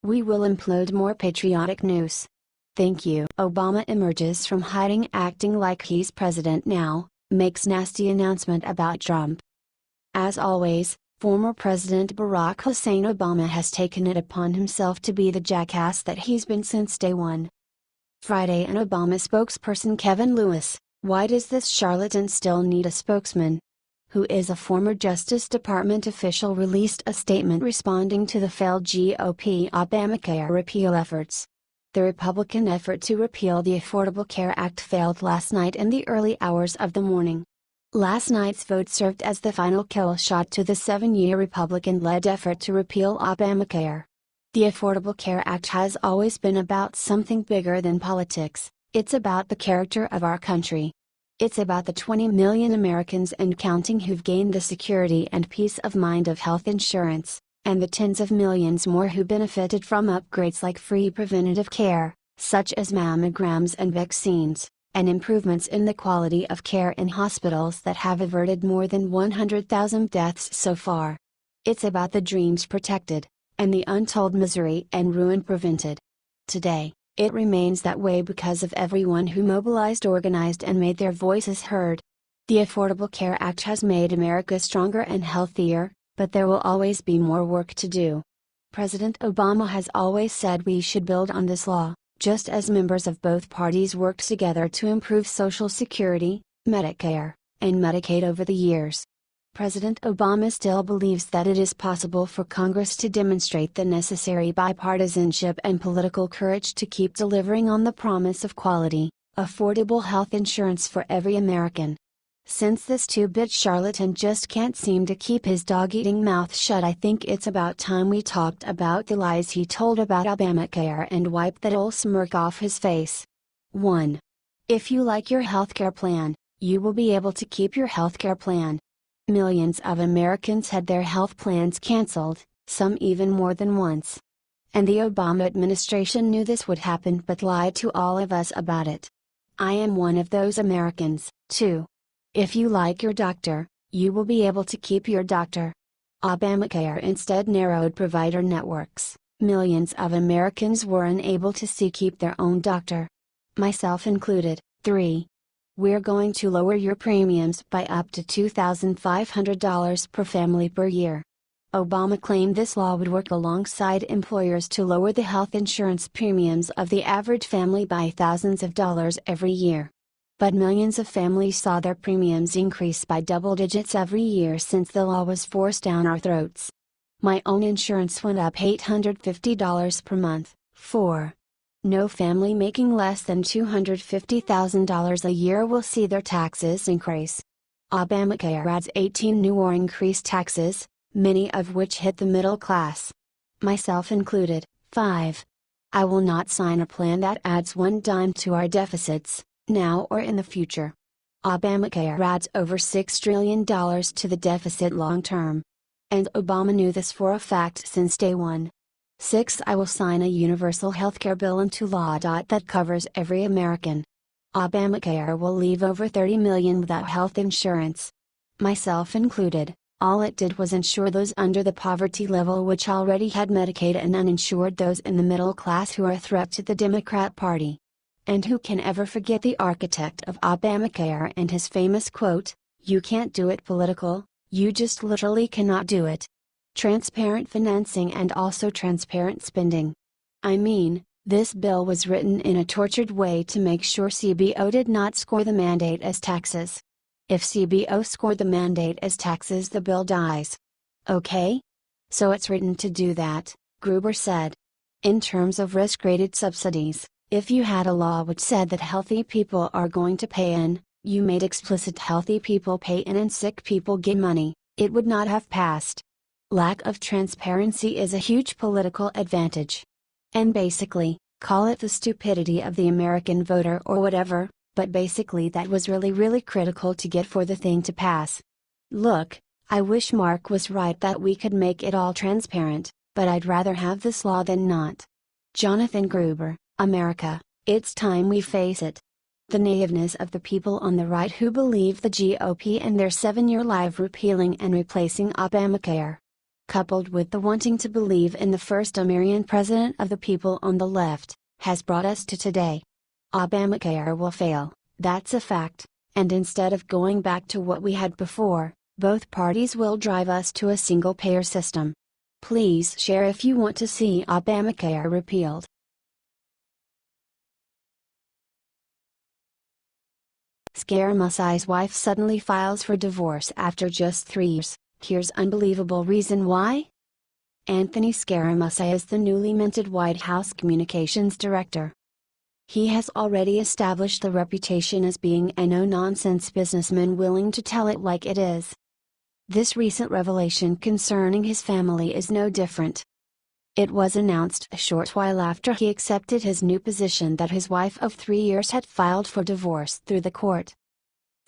We will implode more patriotic news. Thank you. Obama emerges from hiding acting like he's president now, makes nasty announcement about Trump. As always, former President Barack Hussein Obama has taken it upon himself to be the jackass that he's been since day one. Friday, an Obama spokesperson Kevin Lewis, why does this charlatan still need a spokesman? Who is a former Justice Department official, released a statement responding to the failed GOP Obamacare repeal efforts. The Republican effort to repeal the Affordable Care Act failed last night in the early hours of the morning. Last night's vote served as the final kill shot to the 7-year Republican-led effort to repeal Obamacare. The Affordable Care Act has always been about something bigger than politics. It's about the character of our country. It's about the 20 million Americans and counting who've gained the security and peace of mind of health insurance, and the tens of millions more who benefited from upgrades like free preventative care, such as mammograms and vaccines, and improvements in the quality of care in hospitals that have averted more than 100,000 deaths so far. It's about the dreams protected, and the untold misery and ruin prevented. Today, it remains that way because of everyone who mobilized, organized, and made their voices heard. The Affordable Care Act has made America stronger and healthier, but there will always be more work to do. President Obama has always said we should build on this law, just as members of both parties worked together to improve Social Security, Medicare, and Medicaid over the years. President Obama still believes that it is possible for Congress to demonstrate the necessary bipartisanship and political courage to keep delivering on the promise of quality, affordable health insurance for every American. Since this two-bit charlatan just can't seem to keep his dog-eating mouth shut, I think it's about time we talked about the lies he told about Obamacare and wiped that old smirk off his face. 1. If you like your healthcare plan, you will be able to keep your healthcare plan. Millions of Americans had their health plans canceled, some even more than once. And the Obama administration knew this would happen but lied to all of us about it. I am one of those Americans. 2. If you like your doctor, you will be able to keep your doctor. Obamacare instead narrowed provider networks. Millions of Americans were unable to keep their own doctor. Myself included. 3. We're going to lower your premiums by up to $2,500 per family per year. Obama claimed this law would work alongside employers to lower the health insurance premiums of the average family by thousands of dollars every year. But millions of families saw their premiums increase by double digits every year since the law was forced down our throats. My own insurance went up $850 per month. 4. No family making less than $250,000 a year will see their taxes increase. Obamacare adds 18 new or increased taxes, many of which hit the middle class. Myself included. 5. I will not sign a plan that adds one dime to our deficits, now or in the future. Obamacare adds over $6 trillion to the deficit long term. And Obama knew this for a fact since day one. 6. I will sign a universal healthcare bill into law that covers every American. Obamacare will leave over 30 million without health insurance. Myself included. All it did was ensure those under the poverty level, which already had Medicaid, and uninsured those in the middle class who are a threat to the Democrat Party. And who can ever forget the architect of Obamacare and his famous quote, "You can't do it political, you just literally cannot do it." Transparent financing and also transparent spending. I mean, this bill was written in a tortured way to make sure CBO did not score the mandate as taxes. If CBO scored the mandate as taxes, the bill dies. Okay? So it's written to do that, Gruber said. In terms of risk-rated subsidies, if you had a law which said that healthy people are going to pay in, you made explicit healthy people pay in and sick people get money, it would not have passed. Lack of transparency is a huge political advantage. And basically, call it the stupidity of the American voter or whatever, but basically that was really critical to get for the thing to pass. Look, I wish Mark was right that we could make it all transparent, but I'd rather have this law than not. Jonathan Gruber, America, it's time we face it. The naiveness of the people on the right who believe the GOP and their 7-year live repealing and replacing Obamacare. coupled with the wanting to believe in the first American president of the people on the left, has brought us to today. Obamacare will fail, that's a fact, and instead of going back to what we had before, both parties will drive us to a single-payer system. Please share if you want to see Obamacare repealed. Scaramucci's wife suddenly files for divorce after just 3 years. Here's unbelievable reason why. Anthony Scaramucci is the newly minted White House Communications Director. He has already established a reputation as being a no-nonsense businessman willing to tell it like it is. This recent revelation concerning his family is no different. It was announced a short while after he accepted his new position that his wife of 3 years had filed for divorce through the court.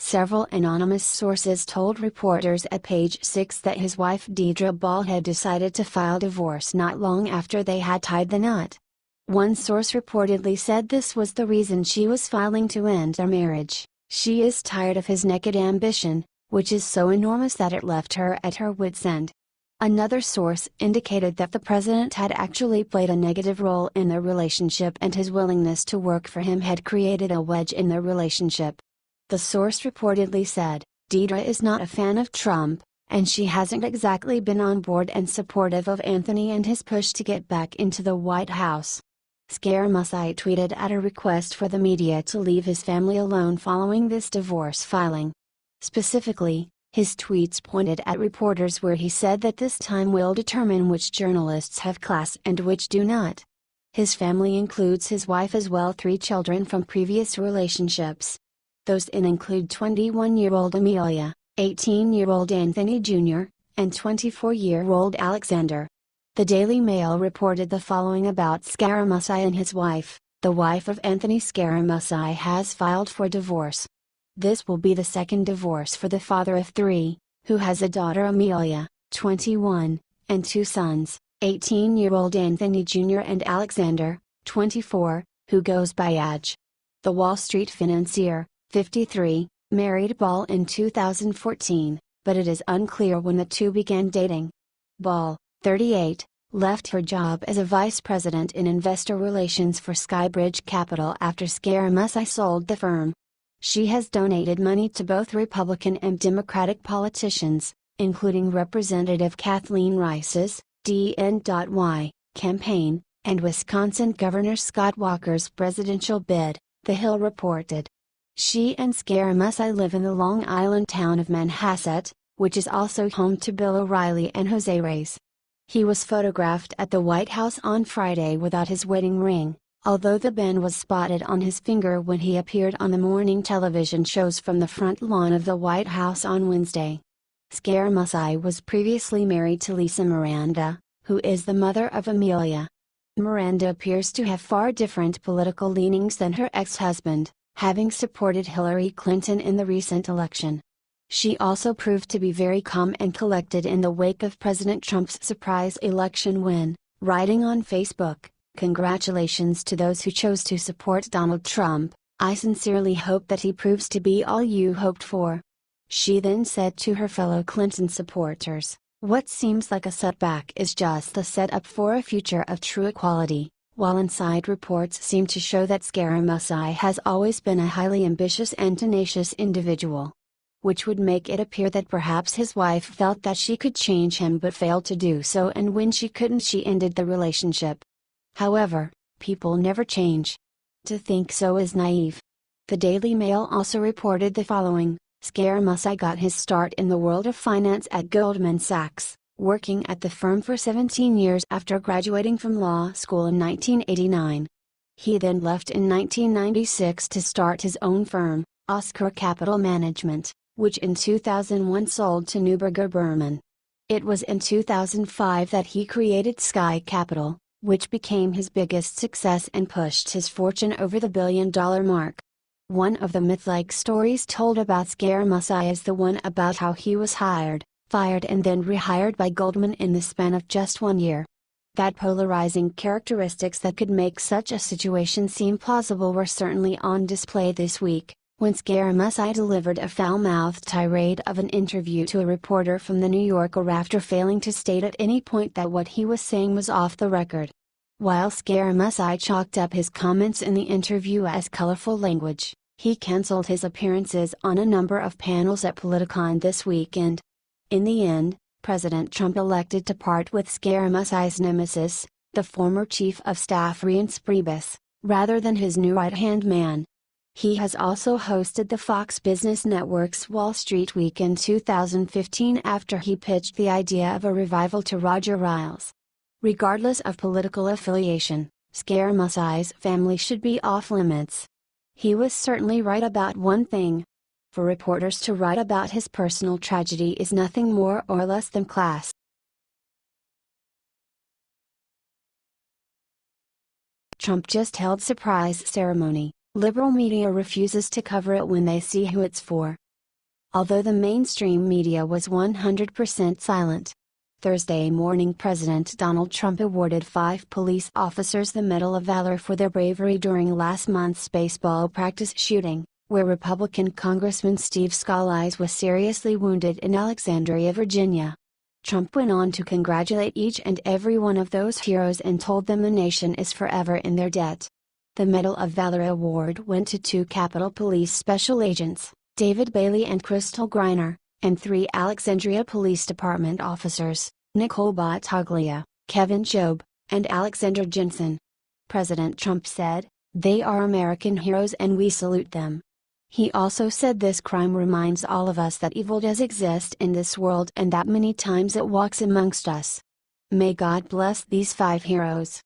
Several anonymous sources told reporters at Page 6 that his wife Deidre Ball had decided to file divorce not long after they had tied the knot. One source reportedly said this was the reason she was filing to end their marriage. She is tired of his naked ambition, which is so enormous that it left her at her wits' end. Another source indicated that the president had actually played a negative role in their relationship and his willingness to work for him had created a wedge in their relationship. The source reportedly said, Deidre is not a fan of Trump, and she hasn't exactly been on board and supportive of Anthony and his push to get back into the White House. Scaramucci tweeted at a request for the media to leave his family alone following this divorce filing. Specifically, his tweets pointed at reporters where he said that this time will determine which journalists have class and which do not. His family includes his wife as well, 3 children from previous relationships. Those include 21-year-old Amelia, 18-year-old Anthony Jr., and 24-year-old Alexander. The Daily Mail reported the following about Scaramucci and his wife. The wife of Anthony Scaramucci has filed for divorce. This will be the second divorce for the father of 3, who has a daughter Amelia, 21, and 2 sons, 18-year-old Anthony Jr. and Alexander, 24, who goes by Aj. The Wall Street financier, 53, married Ball in 2014, but it is unclear when the two began dating. Ball, 38, left her job as a vice president in investor relations for Skybridge Capital after Scaramucci sold the firm. She has donated money to both Republican and Democratic politicians, including Representative Kathleen Rice's DN.Y campaign, and Wisconsin Governor Scott Walker's presidential bid, The Hill reported. She and Scaramucci live in the Long Island town of Manhasset, which is also home to Bill O'Reilly and Jose Reyes. He was photographed at the White House on Friday without his wedding ring, although the band was spotted on his finger when he appeared on the morning television shows from the front lawn of the White House on Wednesday. Scaramucci was previously married to Lisa Miranda, who is the mother of Amelia. Miranda appears to have far different political leanings than her ex-husband, having supported Hillary Clinton in the recent election. She also proved to be very calm and collected in the wake of President Trump's surprise election win, writing on Facebook, "Congratulations to those who chose to support Donald Trump. I sincerely hope that he proves to be all you hoped for." She then said to her fellow Clinton supporters, "What seems like a setback is just the setup for a future of true equality," while inside reports seem to show that Scaramucci has always been a highly ambitious and tenacious individual. Which would make it appear that perhaps his wife felt that she could change him but failed to do so, and when she couldn't she ended the relationship. However, people never change. To think so is naive. The Daily Mail also reported the following: Scaramucci got his start in the world of finance at Goldman Sachs, working at the firm for 17 years after graduating from law school in 1989. He then left in 1996 to start his own firm, Oscar Capital Management, which in 2001 sold to Neuberger Berman. It was in 2005 that he created Sky Capital, which became his biggest success and pushed his fortune over the $1 billion mark. One of the myth-like stories told about Scaramucci is the one about how he was hired, fired and then rehired by Goldman in the span of just 1 year. That polarizing characteristics that could make such a situation seem plausible were certainly on display this week, when Scaramucci delivered a foul-mouthed tirade of an interview to a reporter from the New Yorker after failing to state at any point that what he was saying was off the record. While Scaramucci chalked up his comments in the interview as colorful language, he canceled his appearances on a number of panels at Politicon this weekend. In the end, President Trump elected to part with Scaramucci's nemesis, the former chief of staff Reince Priebus, rather than his new right-hand man. He has also hosted the Fox Business Network's Wall Street Week in 2015 after he pitched the idea of a revival to Roger Ailes. Regardless of political affiliation, Scaramucci's family should be off limits. He was certainly right about one thing. For reporters to write about his personal tragedy is nothing more or less than class. Trump just held surprise ceremony. Liberal media refuses to cover it when they see who it's for. Although the mainstream media was 100% silent. Thursday morning, President Donald Trump awarded 5 police officers the Medal of Valor for their bravery during last month's baseball practice shooting, where Republican Congressman Steve Scalise was seriously wounded in Alexandria, Virginia. Trump went on to congratulate each and every one of those heroes and told them the nation is forever in their debt. The Medal of Valor award went to 2 Capitol Police Special Agents, David Bailey and Crystal Griner, and 3 Alexandria Police Department officers, Nicole Battaglia, Kevin Jobe, and Alexander Jensen. President Trump said, "They are American heroes and we salute them." He also said this crime reminds all of us that evil does exist in this world and that many times it walks amongst us. May God bless these 5 heroes.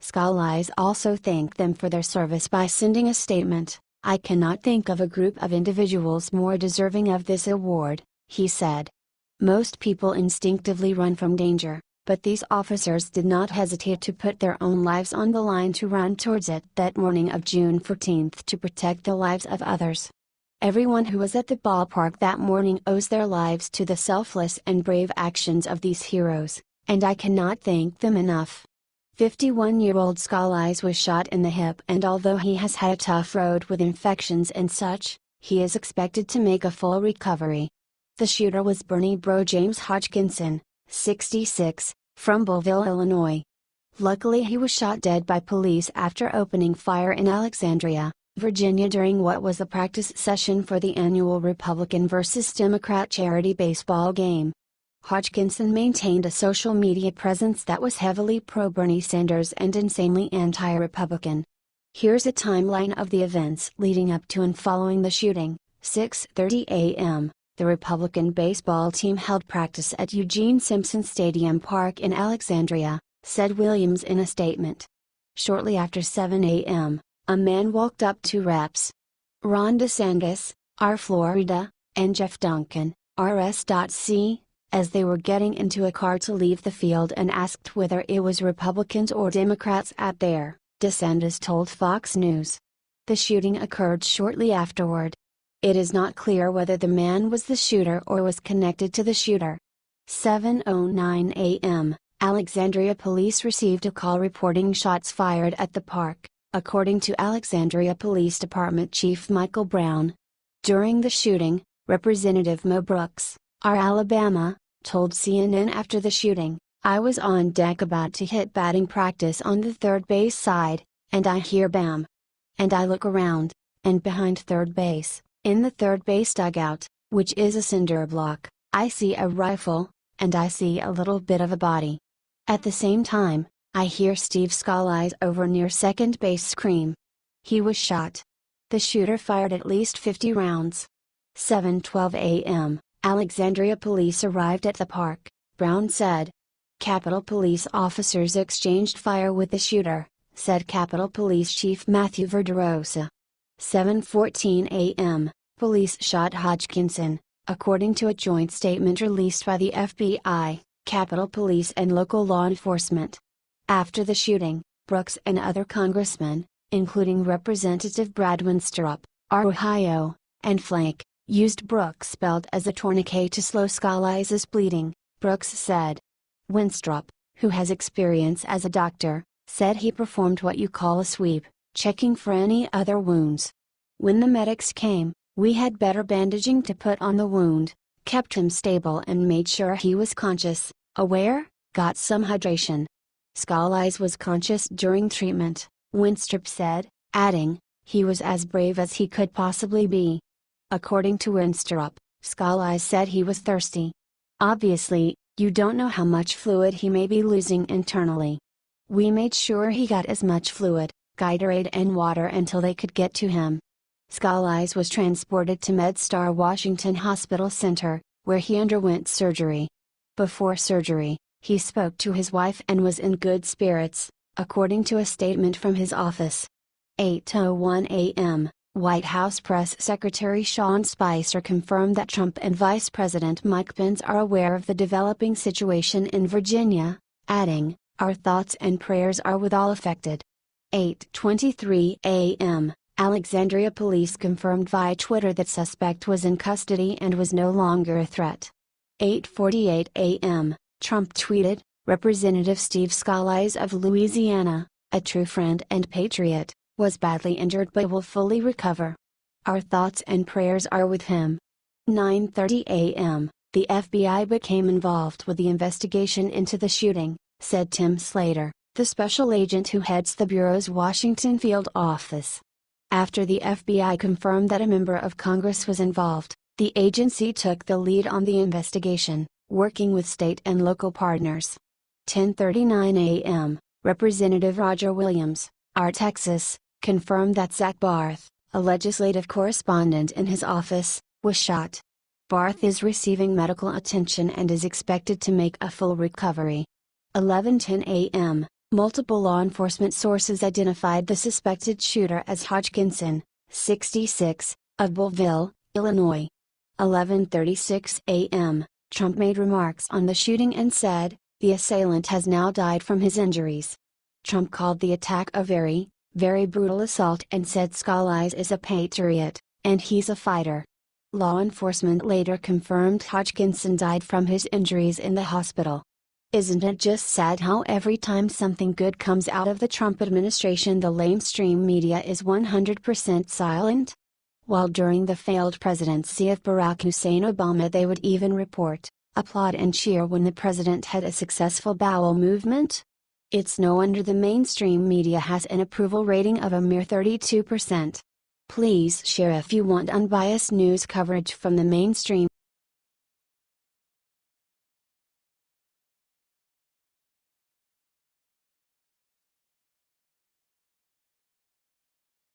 Scalise also thanked them for their service by sending a statement. "I cannot think of a group of individuals more deserving of this award," he said. Most people instinctively run from danger, but these officers did not hesitate to put their own lives on the line to run towards it that morning of June 14th to protect the lives of others. Everyone who was at the ballpark that morning owes their lives to the selfless and brave actions of these heroes, and I cannot thank them enough. 51-year-old Scalise was shot in the hip, and although he has had a tough road with infections and such, he is expected to make a full recovery. The shooter was Bernie Bro James Hodgkinson, 66, from Belleville, Illinois. Luckily he was shot dead by police after opening fire in Alexandria, Virginia during what was a practice session for the annual Republican versus Democrat charity baseball game. Hodgkinson maintained a social media presence that was heavily pro-Bernie Sanders and insanely anti-Republican. Here's a timeline of the events leading up to and following the shooting. 6:30 a.m., the Republican baseball team held practice at Eugene Simpson Stadium Park in Alexandria, said Williams in a statement. Shortly after 7 a.m., a man walked up to Reps. Ron DeSantis, R. Florida, and Jeff Duncan, RS.C., as they were getting into a car to leave the field and asked whether it was Republicans or Democrats out there, DeSantis told Fox News. The shooting occurred shortly afterward. It is not clear whether the man was the shooter or was connected to the shooter. 7:09 a.m., Alexandria police received a call reporting shots fired at the park, according to Alexandria Police Department Chief Michael Brown. During the shooting, Representative Mo Brooks, R. Alabama, told CNN after the shooting, "I was on deck about to hit batting practice on the third base side, and I hear bam. And I look around, and behind third base, in the third base dugout, which is a cinder block, I see a rifle, and I see a little bit of a body. At the same time, I hear Steve Scalise over near second base scream. He was shot. The shooter fired at least 50 rounds." 7:12 a.m., Alexandria police arrived at the park, Brown said. Capitol Police officers exchanged fire with the shooter, said Capitol Police Chief Matthew Verderosa. 7:14 a.m., police shot Hodgkinson, according to a joint statement released by the FBI, Capitol Police and local law enforcement. After the shooting, Brooks and other congressmen, including Representative Brad Winstrup, R. Ohio, and Flake, used Brooks' belt as a tourniquet to slow Scalise's bleeding, Brooks said. Winstrup, who has experience as a doctor, said he performed what you call a sweep, checking for any other wounds. When the medics came, We had better bandaging to put on the wound, kept him stable and made sure he was conscious, aware, got some hydration. Scalise was conscious during treatment, Winstrup said, adding, he was as brave as he could possibly be. According to Winstrup, Scalise said he was thirsty. Obviously, you don't know how much fluid he may be losing internally. We made sure he got as much fluid, Gatorade and water until they could get to him. Scalise was transported to MedStar Washington Hospital Center, where he underwent surgery. Before surgery, he spoke to his wife and was in good spirits, according to a statement from his office. 8:01 a.m., White House Press Secretary Sean Spicer confirmed that Trump and Vice President Mike Pence are aware of the developing situation in Virginia, adding, our thoughts and prayers are with all affected. 8:23 a.m., Alexandria police confirmed via Twitter that suspect was in custody and was no longer a threat. 8:48 a.m., Trump tweeted, Representative Steve Scalise of Louisiana, a true friend and patriot, was badly injured but will fully recover. Our thoughts and prayers are with him. 9:30 a.m., the FBI became involved with the investigation into the shooting, said Tim Slater, the special agent who heads the Bureau's Washington field office. After the FBI confirmed that a member of Congress was involved, the agency took the lead on the investigation, working with state and local partners. 10:39 a.m., Representative Roger Williams, R. Texas, confirmed that Zach Barth, a legislative correspondent in his office, was shot. Barth is receiving medical attention and is expected to make a full recovery. 11:10 a.m., multiple law enforcement sources identified the suspected shooter as Hodgkinson, 66, of Belleville, Illinois. 11:36 a.m., Trump made remarks on the shooting and said, the assailant has now died from his injuries. Trump called the attack a very, very brutal assault and said Scalise is a patriot, and he's a fighter. Law enforcement later confirmed Hodgkinson died from his injuries in the hospital. Isn't it just sad how every time something good comes out of the Trump administration the mainstream media is 100% silent? While during the failed presidency of Barack Hussein Obama they would even report, applaud and cheer when the president had a successful bowel movement? It's no wonder the mainstream media has an approval rating of a mere 32%. Please share if you want unbiased news coverage from the mainstream